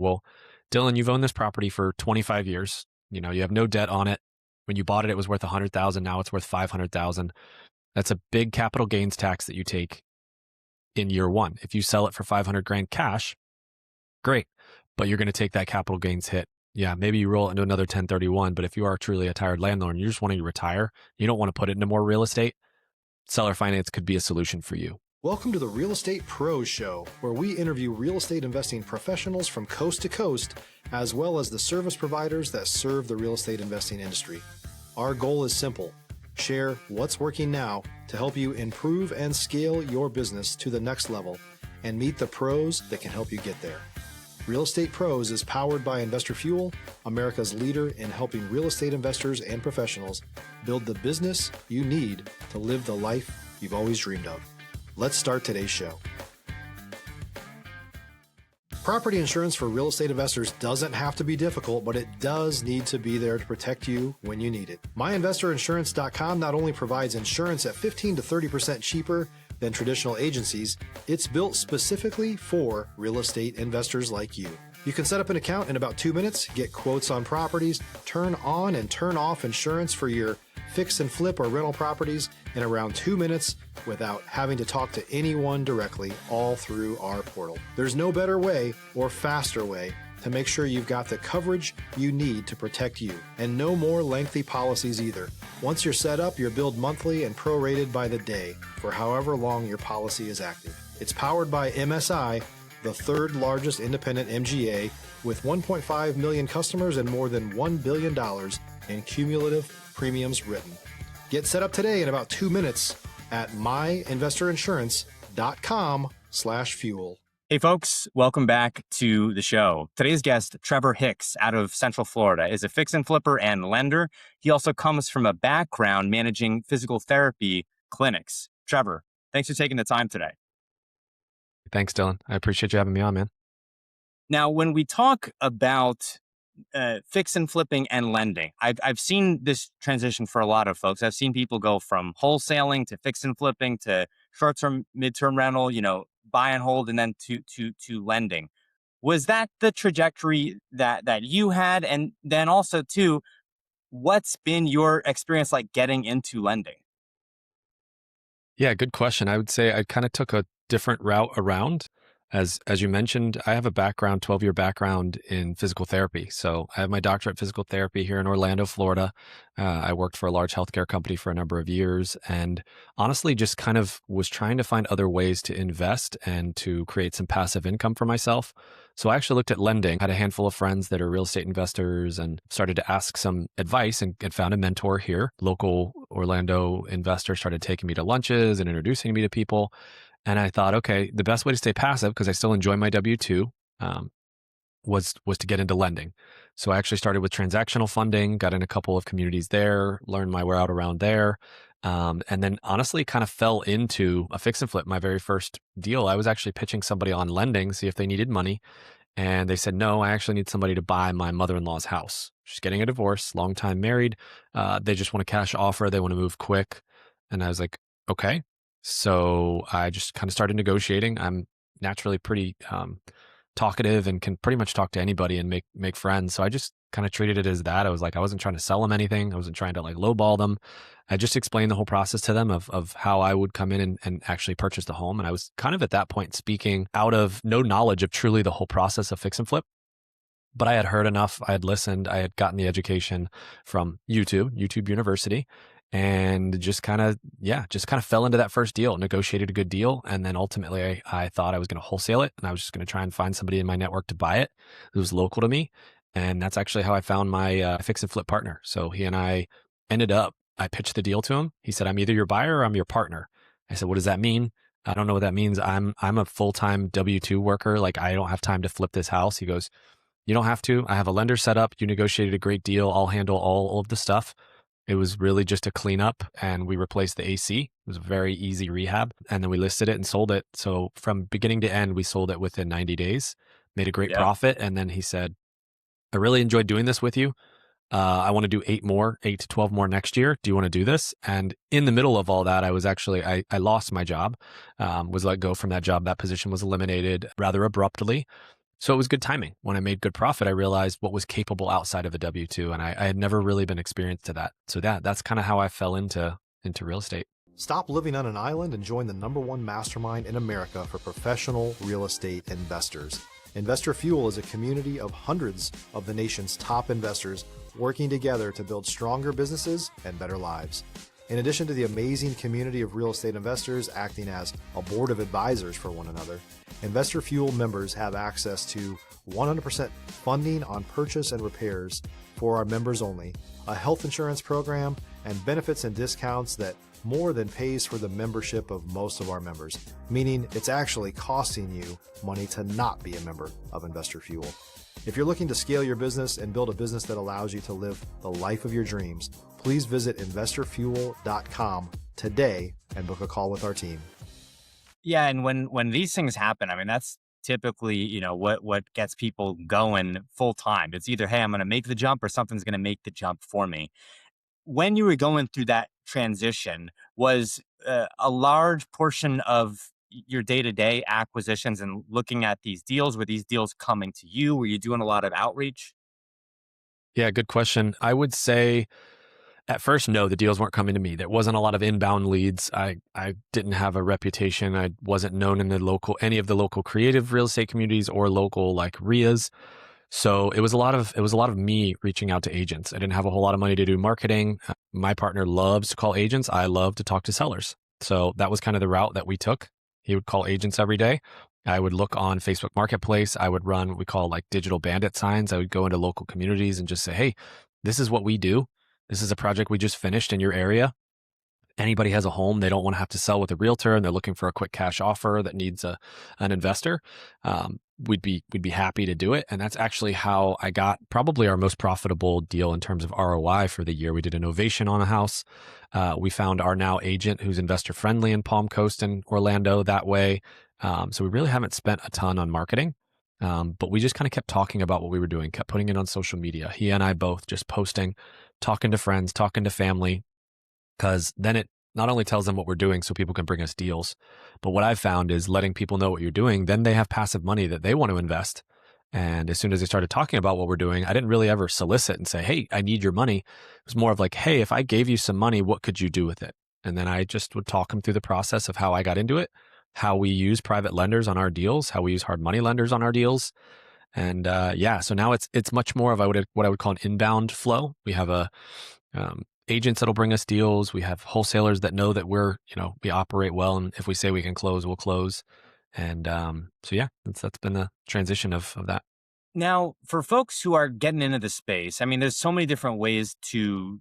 well, Dylan, you've owned this property for 25 years. You have no debt on it. When you bought it, it was worth 100,000. Now it's worth 500,000. That's a big capital gains tax that you take in year one. If you sell it for 500 grand cash, great, but you're going to take that capital gains hit. Yeah, maybe you roll it into another 1031, but if you are truly a tired landlord and you're just wanting to retire, you don't want to put it into more real estate, seller finance could be a solution for you. Welcome to the Real Estate Pros Show, where we interview real estate investing professionals from coast to coast, as well as the service providers that serve the real estate investing industry. Our goal is simple: share what's working now to help you improve and scale your business to the next level and meet the pros that can help you get there. Real Estate Pros is powered by Investor Fuel, America's leader in helping real estate investors and professionals build the business you need to live the life you've always dreamed of. Let's start today's show. Property insurance for real estate investors doesn't have to be difficult, but it does need to be there to protect you when you need it. MyInvestorInsurance.com not only provides insurance at 15 to 30% cheaper than traditional agencies, it's built specifically for real estate investors like you. You can set up an account in about 2 minutes, get quotes on properties, turn on and turn off insurance for your fix and flip or rental properties in around 2 minutes without having to talk to anyone directly, all through our portal. There's no better way or faster way to make sure you've got the coverage you need to protect you, and no more lengthy policies either. Once you're set up, you're billed monthly and prorated by the day for however long your policy is active. It's powered by MSI, the third largest independent MGA, with 1.5 million customers and more than $1 billion in cumulative premiums written. Get set up today in about 2 minutes at myinvestorinsurance.com/fuel. Hey folks, welcome back to the show. Today's guest, Trevor Hicks, out of Central Florida, is a fix and flipper and lender. He also comes from a background managing physical therapy clinics. Trevor, thanks for taking the time today. Thanks, Dylan. I appreciate you having me on, man. Now, when we talk about fix and flipping and lending, I've seen this transition for a lot of folks. I've seen people go from wholesaling to fix and flipping to short-term, mid-term rental, buy and hold, and then to lending. Was that the trajectory that you had? And then also too, what's been your experience like getting into lending? Yeah, good question. I would say I kind of took a different route around. As you mentioned, I have a 12-year background in physical therapy. So I have my doctorate in physical therapy here in Orlando, Florida. I worked for a large healthcare company for a number of years, and honestly just kind of was trying to find other ways to invest and to create some passive income for myself. So I actually looked at lending, had a handful of friends that are real estate investors, and started to ask some advice and found a mentor here. Local Orlando investor started taking me to lunches and introducing me to people. And I thought, okay, the best way to stay passive, because I still enjoy my W-2, was to get into lending. So I actually started with transactional funding, got in a couple of communities there, learned my way out around there. And then honestly kind of fell into a fix and flip. My very first deal, I was actually pitching somebody on lending, see if they needed money. And they said, no, I actually need somebody to buy my mother-in-law's house. She's getting a divorce, long time married. They just want a cash offer. They want to move quick. And I was like, okay. So I just kind of started negotiating. I'm naturally pretty talkative and can pretty much talk to anybody and make friends. So I just kind of treated it as that. I was like, I wasn't trying to sell them anything. I wasn't trying to like lowball them. I just explained the whole process to them of how I would come in and actually purchase the home. And I was kind of at that point speaking out of no knowledge of truly the whole process of fix and flip. But I had heard enough. I had listened. I had gotten the education from YouTube University. And just kind of fell into that first deal, negotiated a good deal. And then ultimately I thought I was going to wholesale it, and I was just going to try and find somebody in my network to buy it who was local to me. And that's actually how I found my fix and flip partner. So he and I I pitched the deal to him. He said, I'm either your buyer or I'm your partner. I said, what does that mean? I don't know what that means. I'm a full-time W-2 worker. Like, I don't have time to flip this house. He goes, you don't have to. I have a lender set up. You negotiated a great deal. I'll handle all of the stuff. It was really just a cleanup, and we replaced the AC. It was a very easy rehab. And then we listed it and sold it. So from beginning to end, we sold it within 90 days, made a great profit. And then he said, I really enjoyed doing this with you. I want to do 8 to 12 more next year. Do you want to do this? And in the middle of all that, I was actually, I lost my job, was let go from that job. That position was eliminated rather abruptly. So it was good timing. When I made good profit, I realized what was capable outside of a W 2, and I had never really been experienced to that. So that's kind of how I fell into real estate. Stop living on an island and join the #1 mastermind in America for professional real estate investors. Investor Fuel is a community of hundreds of the nation's top investors working together to build stronger businesses and better lives. In addition to the amazing community of real estate investors acting as a board of advisors for one another, Investor Fuel members have access to 100% funding on purchase and repairs for our members only, a health insurance program, and benefits and discounts that more than pays for the membership of most of our members, meaning it's actually costing you money to not be a member of Investor Fuel. If you're looking to scale your business and build a business that allows you to live the life of your dreams, please visit investorfuel.com today and book a call with our team. Yeah, and when these things happen, I mean, that's typically, what gets people going full time. It's either, hey, I'm going to make the jump, or something's going to make the jump for me. When you were going through that transition, was a large portion of your day-to-day acquisitions and looking at these deals, were these deals coming to you? Were you doing a lot of outreach? Yeah, good question. I would say at first, no, the deals weren't coming to me. There wasn't a lot of inbound leads. I didn't have a reputation. I wasn't known in any of the local creative real estate communities or local like RIAs. So it was a lot of me reaching out to agents. I didn't have a whole lot of money to do marketing. My partner loves to call agents. I love to talk to sellers. So that was kind of the route that we took. He would call agents every day. I would look on Facebook Marketplace. I would run what we call like digital bandit signs. I would go into local communities and just say, "Hey, this is what we do. This is a project we just finished in your area. Anybody has a home they don't want to have to sell with a realtor and they're looking for a quick cash offer that needs an investor, we'd be happy to do it." And that's actually how I got probably our most profitable deal in terms of ROI for the year. We did an ovation on a house. We found our now agent who's investor friendly in Palm Coast and Orlando that way. So we really haven't spent a ton on marketing. But we just kind of kept talking about what we were doing, kept putting it on social media. He and I both just posting, talking to friends, talking to family, because then it not only tells them what we're doing so people can bring us deals, but what I've found is letting people know what you're doing, then they have passive money that they want to invest. And as soon as they started talking about what we're doing, I didn't really ever solicit and say, "Hey, I need your money." It was more of like, "Hey, if I gave you some money, what could you do with it?" And then I just would talk them through the process of how I got into it, how we use private lenders on our deals, how we use hard money lenders on our deals. And yeah, so now it's much more of what I would call an inbound flow. We have agents that'll bring us deals. We have wholesalers that know that we operate well, and if we say we can close, we'll close. And so yeah, that's been the transition of that. Now, for folks who are getting into the space, I mean, there's so many different ways to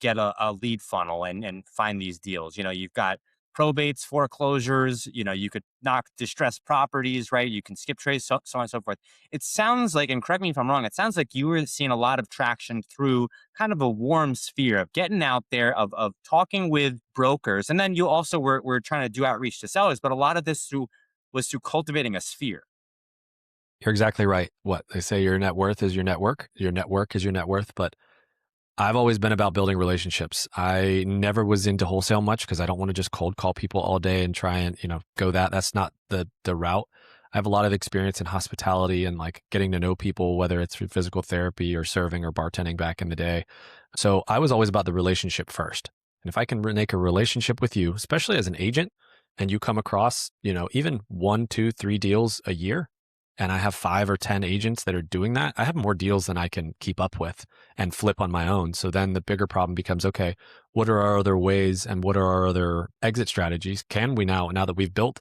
get a lead funnel and find these deals. You've got probates, foreclosures. You could knock distressed properties, right? You can skip trace, so on and so forth. It sounds like, and correct me if I'm wrong, it sounds like you were seeing a lot of traction through kind of a warm sphere of getting out there, of talking with brokers, and then you also were trying to do outreach to sellers. But a lot of this was through cultivating a sphere. You're exactly right. What they say, your net worth is your network. Your network is your net worth. But I've always been about building relationships. I never was into wholesale much because I don't want to just cold call people all day and try and, go that. That's not the route. I have a lot of experience in hospitality and like getting to know people, whether it's through physical therapy or serving or bartending back in the day. So I was always about the relationship first. And if I can make a relationship with you, especially as an agent, and you come across, even one, two, three deals a year, and I have 5 or 10 agents that are doing that, I have more deals than I can keep up with and flip on my own. So then the bigger problem becomes, okay, what are our other ways and what are our other exit strategies? Can we now that we've built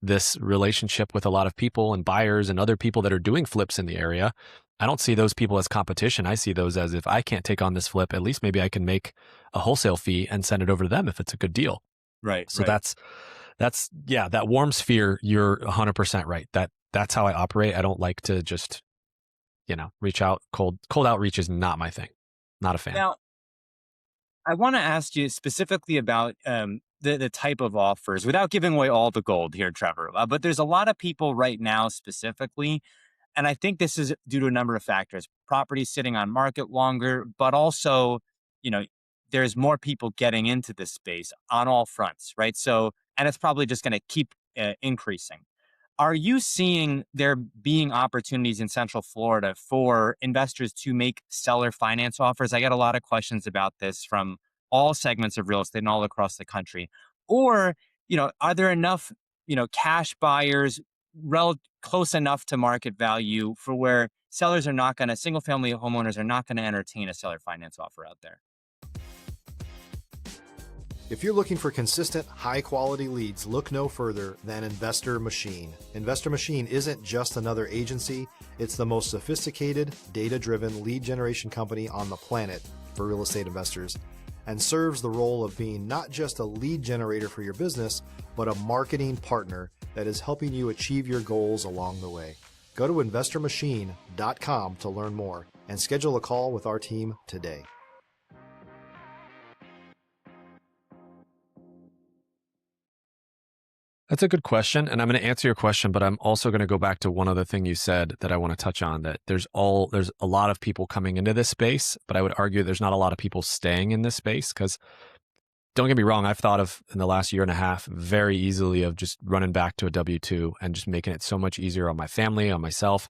this relationship with a lot of people and buyers and other people that are doing flips in the area, I don't see those people as competition. I see those as, if I can't take on this flip, at least maybe I can make a wholesale fee and send it over to them if it's a good deal. Right, So right. that's yeah, that warm sphere, you're 100% right. That's how I operate. I don't like to just, reach out. Cold outreach is not my thing. Not a fan. Now, I want to ask you specifically about the type of offers, without giving away all the gold here, Trevor. But there's a lot of people right now specifically, and I think this is due to a number of factors: property sitting on market longer, but also, you know, there's more people getting into this space on all fronts, right? So, and it's probably just going to keep increasing. Are you seeing there being opportunities in Central Florida for investors to make seller finance offers? I get a lot of questions about this from all segments of real estate and all across the country. Or, are there enough, cash buyers close enough to market value for where sellers are not going to, single family homeowners are not going to entertain a seller finance offer out there? If you're looking for consistent, high-quality leads, look no further than Investor Machine. Investor Machine isn't just another agency, it's the most sophisticated, data-driven lead generation company on the planet for real estate investors, and serves the role of being not just a lead generator for your business, but a marketing partner that is helping you achieve your goals along the way. Go to investormachine.com to learn more and schedule a call with our team today. That's a good question. And I'm going to answer your question, but I'm also going to go back to one other thing you said that I want to touch on, that there's a lot of people coming into this space, but I would argue there's not a lot of people staying in this space. Because don't get me wrong, I've thought of in the last year and a half very easily of just running back to a W-2 and just making it so much easier on my family, on myself.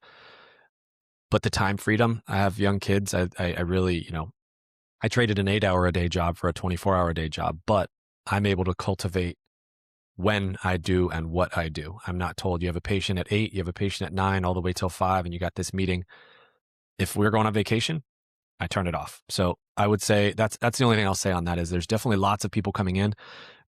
But the time freedom, I have young kids. I really, I traded an 8-hour a day job for a 24-hour a day job, but I'm able to cultivate when I do and what I do. I'm not told you have a patient at 8, you have a patient at 9, all the way till 5, and you got this meeting. If we're going on vacation, I turn it off. So I would say that's the only thing I'll say on that is there's definitely lots of people coming in,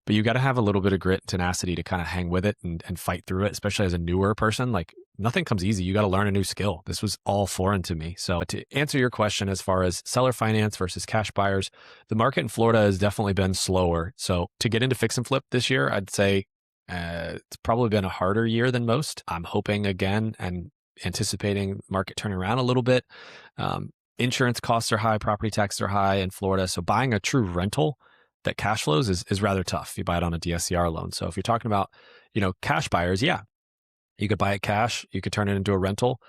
but you got to have a little bit of grit and tenacity to kind of hang with it and fight through it, especially as a newer person. Like nothing comes easy. You got to learn a new skill. This was all foreign to me. So to answer your question, as far as seller finance versus cash buyers, the market in Florida has definitely been slower. So to get into fix and flip this year, I'd say it's probably been a harder year than most. I'm hoping again and anticipating market turning around a little bit. Insurance costs are high, property taxes are high in Florida. So buying a true rental that cash flows is rather tough. You buy it on a DSCR loan. So if you're talking about, cash buyers, yeah, you could buy it cash, you could turn it into a rental,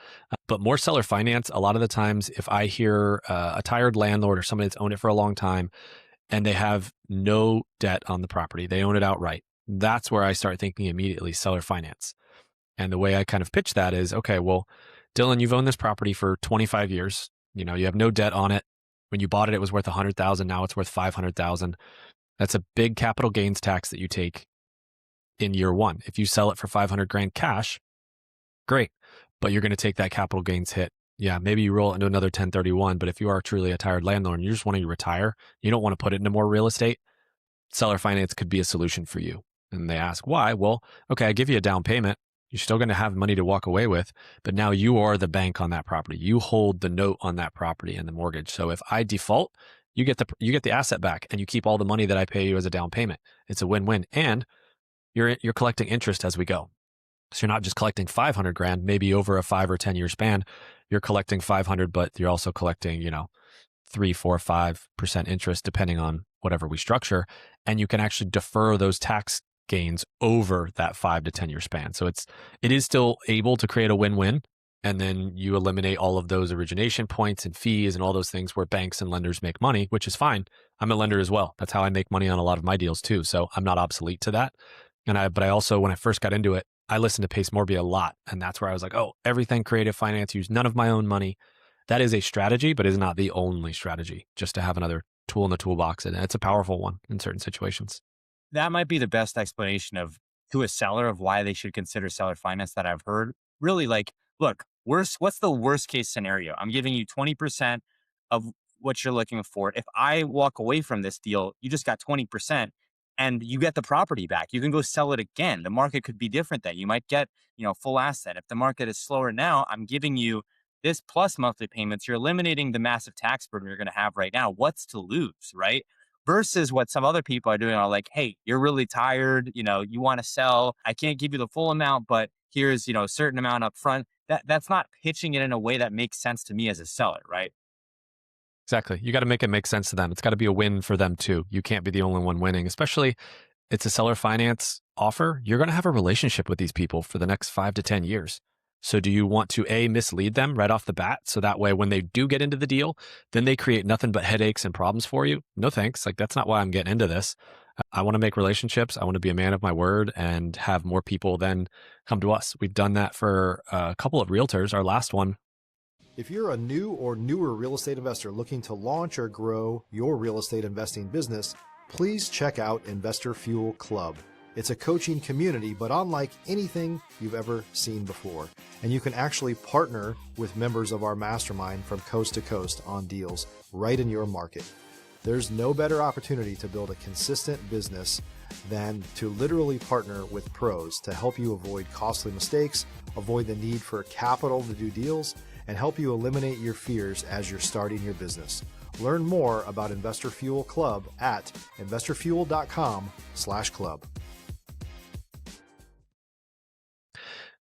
but more seller finance. A lot of the times, if I hear a tired landlord or somebody that's owned it for a long time and they have no debt on the property, they own it outright, that's where I start thinking immediately seller finance. And the way I kind of pitch that is, okay, well, Dylan, you've owned this property for 25 years. You have no debt on it. When you bought it, it was worth 100,000. Now it's worth 500,000. That's a big capital gains tax that you take in year one. If you sell it for 500 grand cash, great, but you're going to take that capital gains hit. Yeah, maybe you roll it into another 1031, but if you are truly a tired landlord and you just want to retire, you don't want to put it into more real estate, seller finance could be a solution for you. And they ask why? Well, okay, I give you a down payment. You're still going to have money to walk away with, but now you are the bank on that property. You hold the note on that property and the mortgage. So if I default, you get the asset back and you keep all the money that I pay you as a down payment. It's a win-win. And you're collecting interest as we go. So you're not just collecting 500 grand, maybe over a 5 or 10 year span, you're collecting 500, but you're also collecting, 3, 4, 5% interest, depending on whatever we structure. And you can actually defer those tax gains over that 5 to 10 year span. So it is still able to create a win-win. And then you eliminate all of those origination points and fees and all those things where banks and lenders make money, which is fine. I'm a lender as well. That's how I make money on a lot of my deals too. So I'm not obsolete to that. But I also, when I first got into it, I listened to Pace Morby a lot. And that's where I was like, oh, everything creative finance, use none of my own money. That is a strategy, but is not the only strategy, just to have another tool in the toolbox. And it's a powerful one in certain situations. That might be the best explanation to a seller of why they should consider seller finance that I've heard. Really, like, look, what's the worst case scenario? I'm giving you 20% of what you're looking for. If I walk away from this deal, you just got 20% and you get the property back. You can go sell it again. The market could be different then. You might get, full asset. If the market is slower now, I'm giving you this plus monthly payments. You're eliminating the massive tax burden you're going to have right now. What's to lose, right? Versus what some other people are doing are like, hey, you're really tired, you want to sell. I can't give you the full amount, but here's, a certain amount up front. That's not pitching it in a way that makes sense to me as a seller, right? Exactly. You got to make it make sense to them. It's got to be a win for them too. You can't be the only one winning, especially it's a seller finance offer. You're going to have a relationship with these people for the next 5 to 10 years. So do you want to mislead them right off the bat? So that way, when they do get into the deal, then they create nothing but headaches and problems for you. No, thanks. Like, that's not why I'm getting into this. I want to make relationships. I want to be a man of my word and have more people then come to us. We've done that for a couple of realtors. Our last one. If you're a new or newer real estate investor looking to launch or grow your real estate investing business, please check out Investor Fuel Club. It's a coaching community, but unlike anything you've ever seen before. And you can actually partner with members of our mastermind from coast to coast on deals right in your market. There's no better opportunity to build a consistent business than to literally partner with pros to help you avoid costly mistakes, avoid the need for capital to do deals, and help you eliminate your fears as you're starting your business. Learn more about Investor Fuel Club at investorfuel.com/club.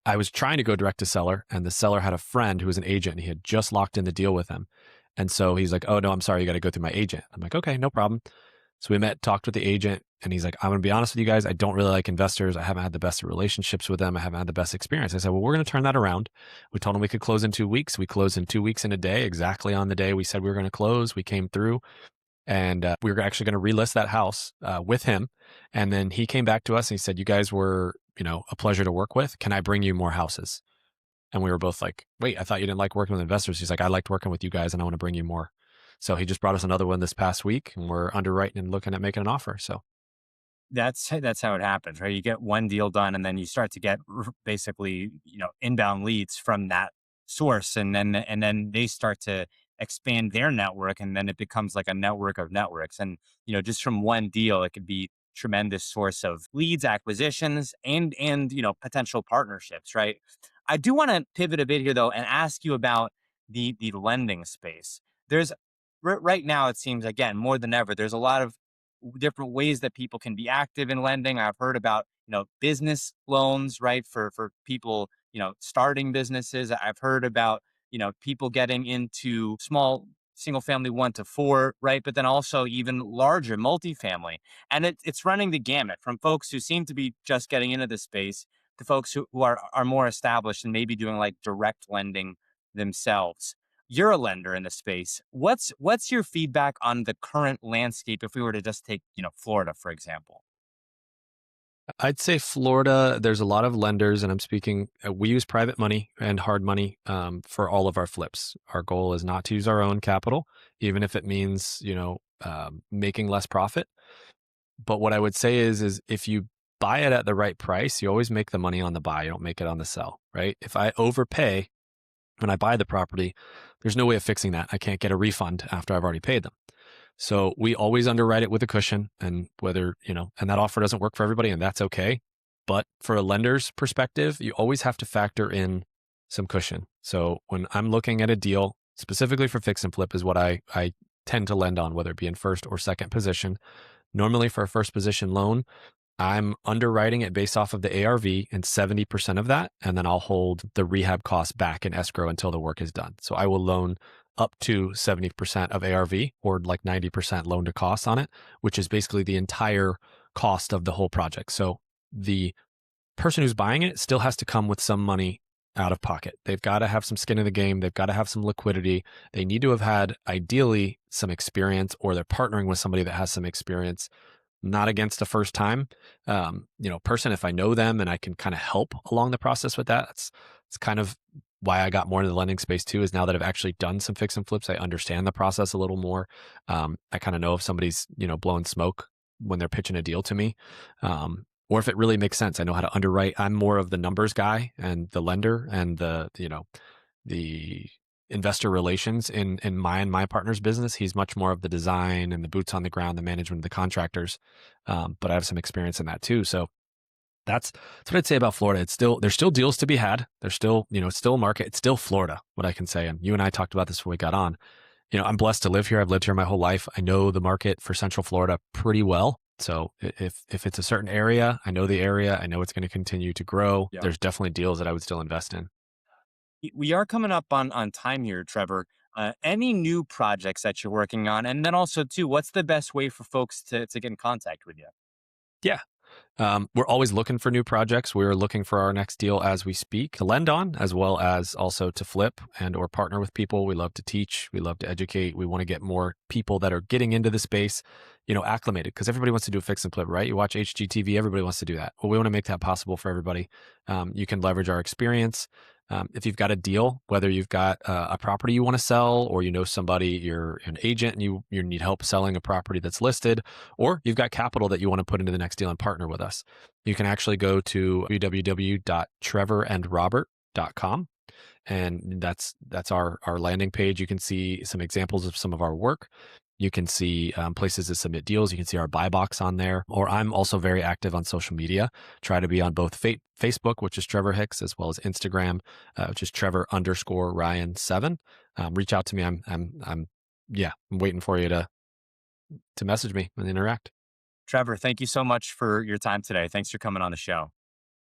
I was trying to go direct to seller, and the seller had a friend who was an agent, and he had just locked in the deal with him. And so he's like, "Oh, no, I'm sorry. You got to go through my agent." I'm like, "Okay, no problem." So we met, talked with the agent, and he's like, "I'm going to be honest with you guys. I don't really like investors. I haven't had the best of relationships with them. I haven't had the best experience." I said, "Well, we're going to turn that around." We told him we could close in 2 weeks. We closed in 2 weeks and a day, exactly on the day we said we were going to close. We came through, and we were actually going to relist that house with him. And then he came back to us and he said, "You guys were, a pleasure to work with. Can I bring you more houses?" And we were both like, "Wait, I thought you didn't like working with investors." He's like, "I liked working with you guys and I want to bring you more." So he just brought us another one this past week, and we're underwriting and looking at making an offer. So That's how it happens, right? You get one deal done, and then you start to get basically, inbound leads from that source, and then they start to expand their network, and then it becomes like a network of networks. And just from one deal, it could be tremendous source of leads, acquisitions, and potential partnerships, right? I do want to pivot a bit here though, and ask you about the lending space. There's right now, it seems again more than ever, there's a lot of different ways that people can be active in lending. I've heard about, business loans, right? For people, starting businesses. I've heard about, people getting into small single family 1 to 4, right? But then also even larger multifamily. And it's running the gamut from folks who seem to be just getting into the space to folks who are more established and maybe doing like direct lending themselves. You're a lender in the space. What's your feedback on the current landscape if we were to just take, Florida, for example? I'd say Florida, there's a lot of lenders, and I'm speaking, we use private money and hard money for all of our flips. Our goal is not to use our own capital, even if it means, making less profit. But what I would say is if you buy it at the right price, you always make the money on the buy. You don't make it on the sell, right? If I overpay when I buy the property, there's no way of fixing that. I can't get a refund after I've already paid them. So we always underwrite it with a cushion, and whether, and that offer doesn't work for everybody, and that's okay. But for a lender's perspective, you always have to factor in some cushion. So when I'm looking at a deal, specifically for fix and flip is what I tend to lend on, whether it be in first or second position. Normally for a first position loan, I'm underwriting it based off of the ARV and 70% of that, and then I'll hold the rehab costs back in escrow until the work is done. So I will loan up to 70% of ARV, or like 90% loan to cost on it, which is basically the entire cost of the whole project. So the person who's buying it still has to come with some money out of pocket. They've got to have some skin in the game. They've got to have some liquidity. They need to have had ideally some experience, or they're partnering with somebody that has some experience. Not against a first time, person. If I know them and I can kind of help along the process with that, it's kind of why I got more into the lending space too, is now that I've actually done some fix and flips, I understand the process a little more. I kind of know if somebody's, blowing smoke when they're pitching a deal to me, or if it really makes sense. I know how to underwrite. I'm more of the numbers guy and the lender and the investor relations in my partner's business. He's much more of the design and the boots on the ground, the management of the contractors. But I have some experience in that too. So that's what I'd say about Florida. There's still deals to be had. There's still, it's still a market. It's still Florida, what I can say. And you and I talked about this before we got on. I'm blessed to live here. I've lived here my whole life. I know the market for Central Florida pretty well. So if it's a certain area, I know the area. I know it's going to continue to grow. Yeah. There's definitely deals that I would still invest in. We are coming up on time here, Trevor. Any new projects that you're working on? And then also too, what's the best way for folks to get in contact with you? Yeah. We're always looking for new projects. We're looking for our next deal as we speak to lend on, as well as also to flip and or partner with people. We love to teach. We love to educate. We want to get more people that are getting into the space, acclimated, because everybody wants to do a fix and flip, right? You watch HGTV, everybody wants to do that. Well, we want to make that possible for everybody. You can leverage our experience. If you've got a deal, whether you've got a property you want to sell, or somebody, you're an agent and you need help selling a property that's listed, or you've got capital that you want to put into the next deal and partner with us, you can actually go to www.trevorandrobert.com. And that's our landing page. You can see some examples of some of our work. You can see places to submit deals. You can see our buy box on there. Or I'm also very active on social media. Try to be on both Facebook, which is Trevor Hicks, as well as Instagram, which is Trevor_Ryan7. Reach out to me. I'm waiting for you to message me and interact. Trevor, thank you so much for your time today. Thanks for coming on the show.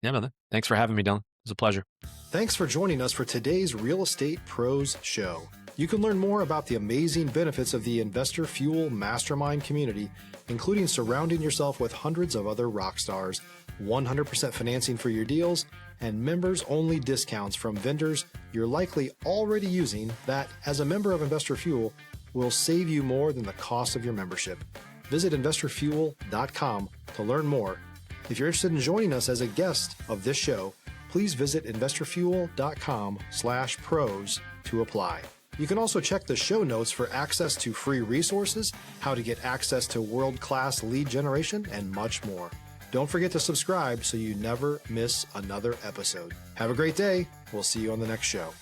Yeah, brother. Thanks for having me, Dylan. It was a pleasure. Thanks for joining us for today's Real Estate Pros Show. You can learn more about the amazing benefits of the Investor Fuel Mastermind community, including surrounding yourself with hundreds of other rock stars, 100% financing for your deals, and members-only discounts from vendors you're likely already using that, as a member of Investor Fuel, will save you more than the cost of your membership. Visit investorfuel.com to learn more. If you're interested in joining us as a guest of this show, please visit investorfuel.com/pros to apply. You can also check the show notes for access to free resources, how to get access to world-class lead generation, and much more. Don't forget to subscribe so you never miss another episode. Have a great day. We'll see you on the next show.